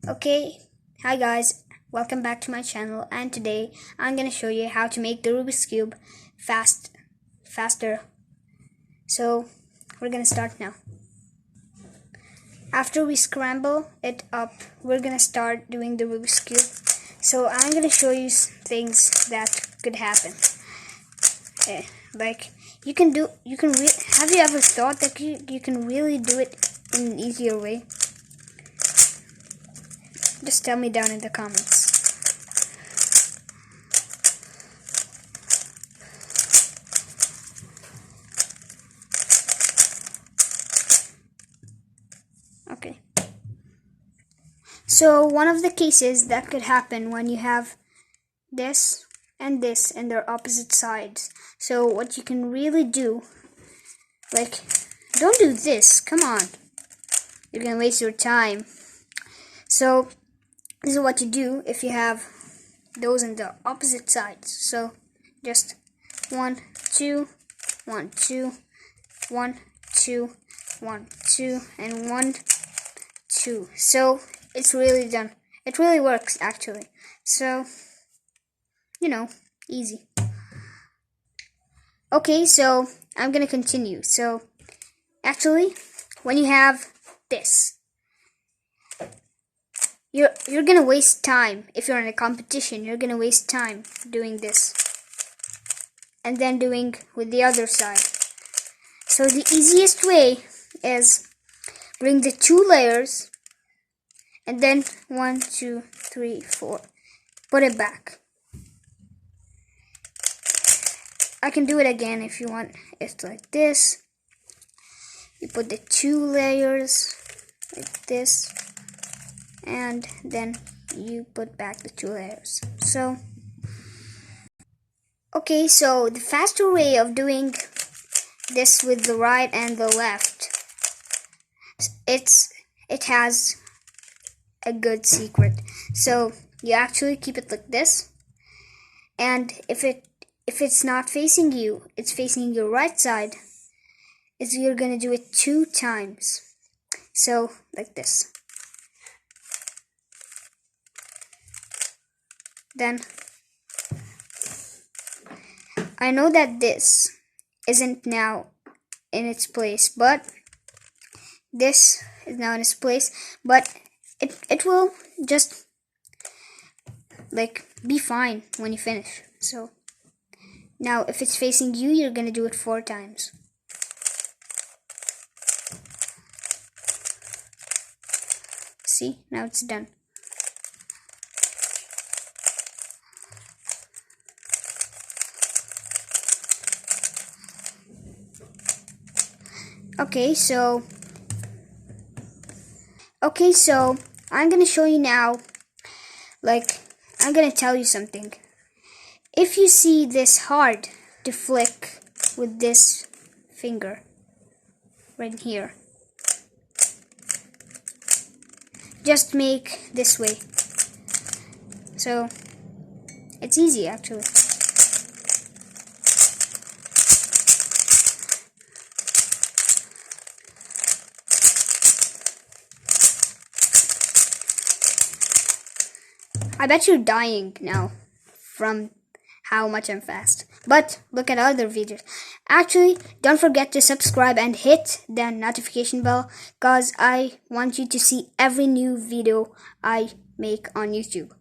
Okay, hi guys, welcome back to my channel, and today I'm gonna show you how to make the Rubik's Cube faster. So we're gonna start now. After we scramble it up, we're gonna start doing the Rubik's Cube. So I'm gonna show you things that could happen. Like have you ever thought that you can really do it in an easier way? Just tell me down in the comments. Okay. So one of the cases that could happen when you have this and they're opposite sides. So what you can really do, like, don't do this, come on. You're gonna waste your time. So this is what you do if you have those in the opposite sides. So just 1, 2, 1, 2, 1, 2, 1, 2, and 1, 2. So it's really done. It really works actually. So, easy. Okay, so I'm gonna continue. So actually, when you have this, you're gonna waste time. If you're in a competition, you're gonna waste time doing this and then doing with the other side. So the easiest way is bring the 2 layers and then 1, 2, 3, 4. Put it back. I can do it again if you want. It's like this. You put the 2 layers like this, and then you put back the 2 layers. So, okay, so the faster way of doing this with the right and the left, it has a good secret. So you actually keep it like this, and if it's not facing you, it's facing your right side, is you're gonna do it 2 times. So like this. Then I know that this isn't now in its place, but this is now in its place, but it will just like be fine when you finish. So now if it's facing you, you're gonna do it 4 times. See, now it's done. Okay, so I'm gonna show you now, like, I'm gonna tell you something. If you see this hard to flick with this finger right here, just make this way. So it's easy actually. I bet you're dying now from how much I'm fast. But look at other videos. Actually, don't forget to subscribe and hit the notification bell, cause I want you to see every new video I make on YouTube.